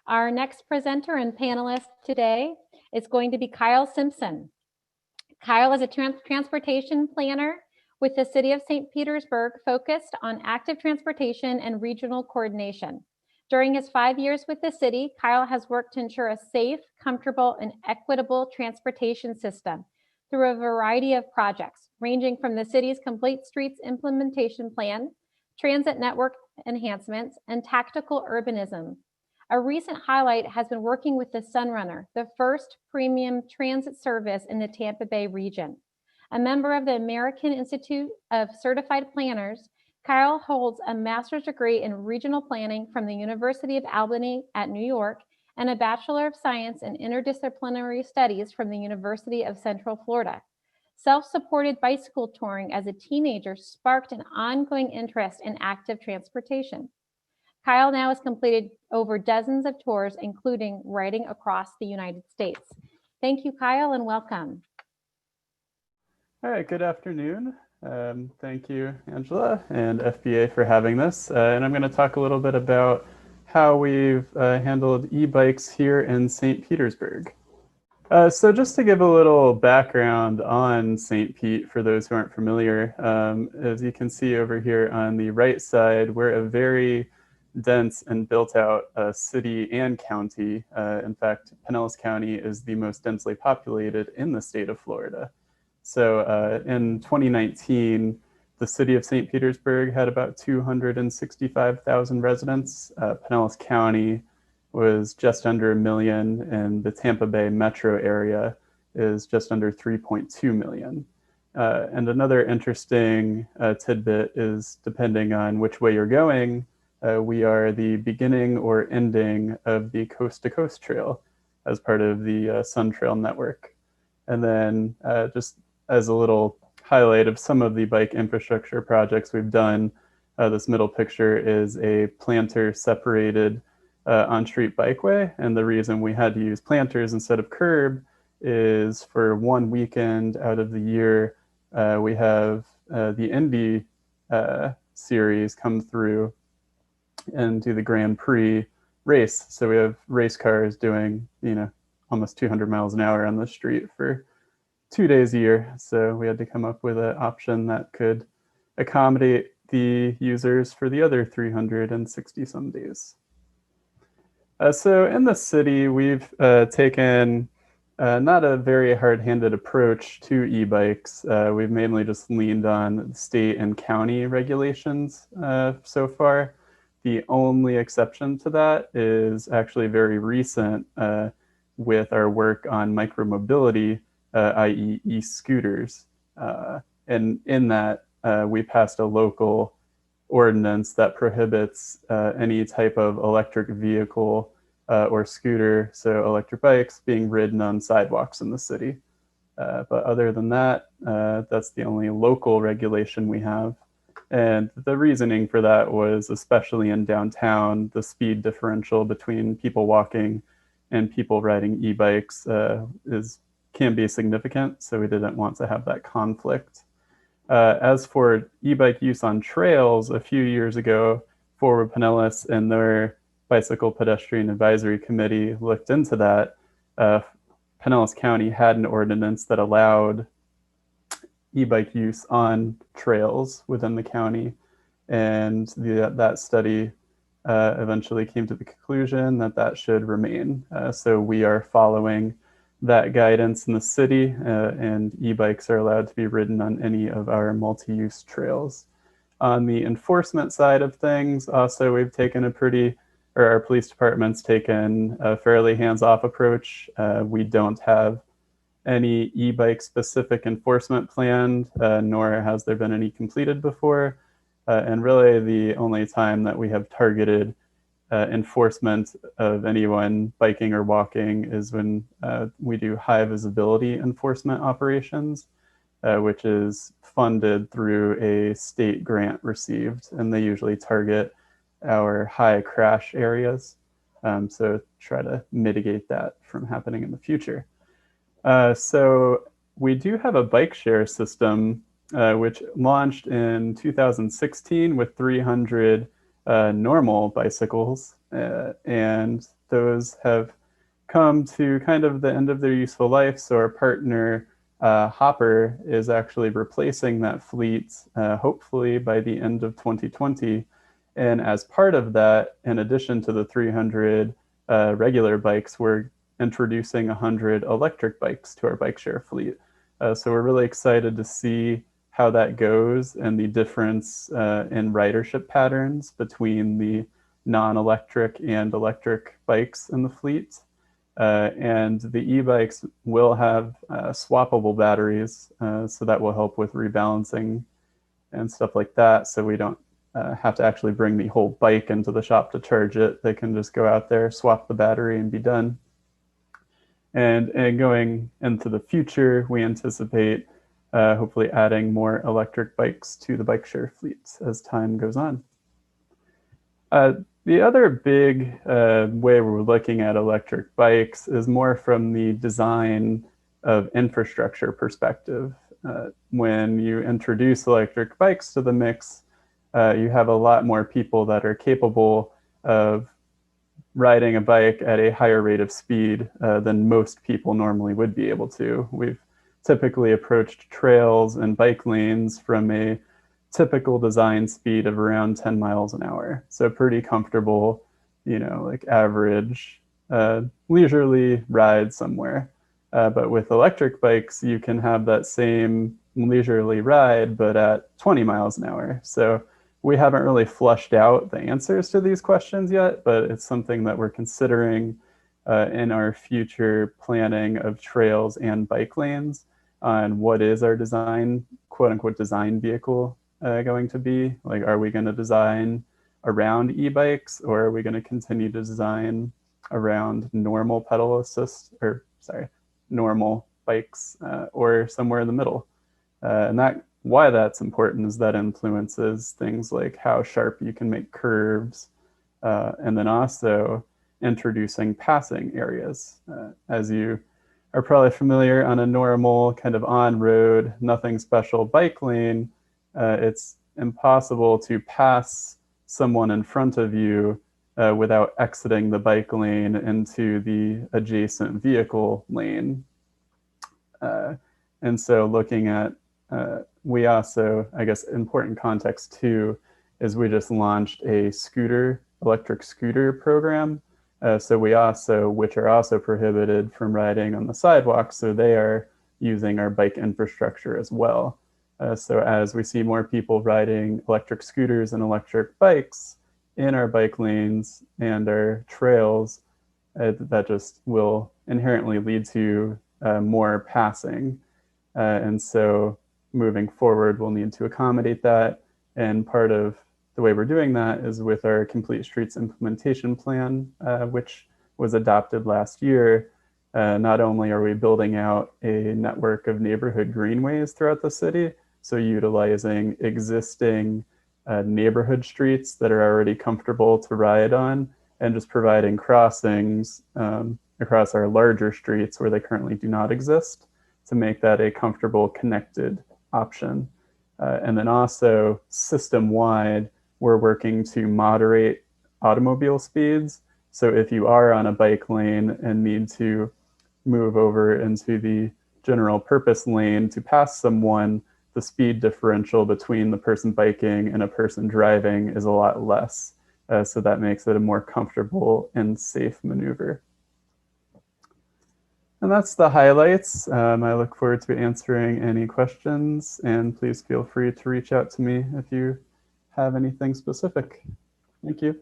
Our next presenter and panelist today is going to be Kyle Simpson. Kyle is a transportation planner with the City of St. Petersburg focused on active transportation and regional coordination. During his 5 years with the city, Kyle has worked to ensure a safe, comfortable, and equitable transportation system through a variety of projects, ranging from the city's Complete Streets Implementation Plan, transit network enhancements, and tactical urbanism. A recent highlight has been working with the Sunrunner, the first premium transit service in the Tampa Bay region. A member of the American Institute of Certified Planners, Kyle holds a master's degree in regional planning from the University of Albany at New York and a Bachelor of Science in Interdisciplinary Studies from the University of Central Florida. Self-supported bicycle touring as a teenager sparked an ongoing interest in active transportation. Kyle now has completed over dozens of tours, including riding across the United States. Thank you, Kyle, and welcome. All right, good afternoon. Thank you, Angela and FBA for having this. And I'm going to talk a little bit about how we've handled e-bikes here in St. Petersburg. So just to give a little background on St. Pete for those who aren't familiar, as you can see over here on the right side, we're a very dense and built out city and county. In fact, Pinellas County is the most densely populated in the state of Florida. So in 2019, the city of St. Petersburg had about 265,000 residents. Pinellas County was just under 1 million, and the Tampa Bay metro area is just under 3.2 million. And another interesting tidbit is, depending on which way you're going, we are the beginning or ending of the Coast to Coast Trail as part of the Sun Trail network. And then just as a little highlight of some of the bike infrastructure projects we've done, this middle picture is a planter separated on-street bikeway. And the reason we had to use planters instead of curb is for one weekend out of the year, we have the Indy series come through and do the Grand Prix race. So we have race cars doing, almost 200 miles an hour on the street for 2 days a year. So we had to come up with an option that could accommodate the users for the other 360 some days. So in the city, we've taken not a very hard-handed approach to e-bikes. We've mainly just leaned on state and county regulations so far. The only exception to that is actually very recent with our work on micromobility, i.e. e-scooters. And in that, we passed a local ordinance that prohibits any type of electric vehicle or scooter, so electric bikes, being ridden on sidewalks in the city. But other than that, that's the only local regulation we have. And the reasoning for that was, especially in downtown, the speed differential between people walking and people riding e-bikes can be significant, so we didn't want to have that conflict. As for e-bike use on trails, a few years ago, Forward Pinellas and their Bicycle Pedestrian Advisory Committee looked into that. Pinellas County had an ordinance that allowed e-bike use on trails within the county, and that study eventually came to the conclusion that that should remain. So we are following that guidance in the city, and e-bikes are allowed to be ridden on any of our multi-use trails. On the enforcement side of things, also we've taken our police department's taken a fairly hands-off approach. We don't have any e-bike specific enforcement planned, nor has there been any completed before. And really the only time that we have targeted enforcement of anyone biking or walking is when we do high visibility enforcement operations, which is funded through a state grant received, and they usually target our high crash areas. So try to mitigate that from happening in the future. So we do have a bike share system, which launched in 2016 with 300 normal bicycles. and those have come to kind of the end of their useful life. So our partner Hopper is actually replacing that fleet, hopefully by the end of 2020. And as part of that, in addition to the 300 regular bikes, we're introducing 100 electric bikes to our bike share fleet. So we're really excited to see how that goes and the difference in ridership patterns between the non-electric and electric bikes in the fleet. And the e-bikes will have swappable batteries, so that will help with rebalancing and stuff like that. So we don't have to actually bring the whole bike into the shop to charge it. They can just go out there, swap the battery, and be done. And going into the future, we anticipate hopefully adding more electric bikes to the bike share fleets as time goes on. The other big way we're looking at electric bikes is more from the design of infrastructure perspective. When you introduce electric bikes to the mix, you have a lot more people that are capable of riding a bike at a higher rate of speed than most people normally would be able to. We've typically approached trails and bike lanes from a typical design speed of around 10 miles an hour. So pretty comfortable, like average, leisurely ride somewhere. But with electric bikes, you can have that same leisurely ride, but at 20 miles an hour. So we haven't really flushed out the answers to these questions yet, but it's something that we're considering in our future planning of trails and bike lanes on what is our design, quote unquote, design vehicle going to be? Like, are we going to design around e-bikes, or are we going to continue to design around normal pedal assist, normal bikes, or somewhere in the middle? And why that's important is that influences things like how sharp you can make curves, and then also introducing passing areas. As you are probably familiar, on a normal kind of on-road, nothing special bike lane, it's impossible to pass someone in front of you without exiting the bike lane into the adjacent vehicle lane. And so looking at, we also, I guess, important context too, is we just launched a electric scooter program. So which are also prohibited from riding on the sidewalk, so they are using our bike infrastructure as well. So as we see more people riding electric scooters and electric bikes in our bike lanes and our trails, that just will inherently lead to more passing. And so moving forward, we'll need to accommodate that. And part of the way we're doing that is with our Complete Streets implementation plan, which was adopted last year. Not only are we building out a network of neighborhood greenways throughout the city, so utilizing existing neighborhood streets that are already comfortable to ride on, and just providing crossings across our larger streets where they currently do not exist to make that a comfortable, connected option. And then also system-wide, we're working to moderate automobile speeds. So if you are on a bike lane and need to move over into the general purpose lane to pass someone, the speed differential between the person biking and a person driving is a lot less. So that makes it a more comfortable and safe maneuver. And that's the highlights. I look forward to answering any questions, and please feel free to reach out to me if you have anything specific. Thank you.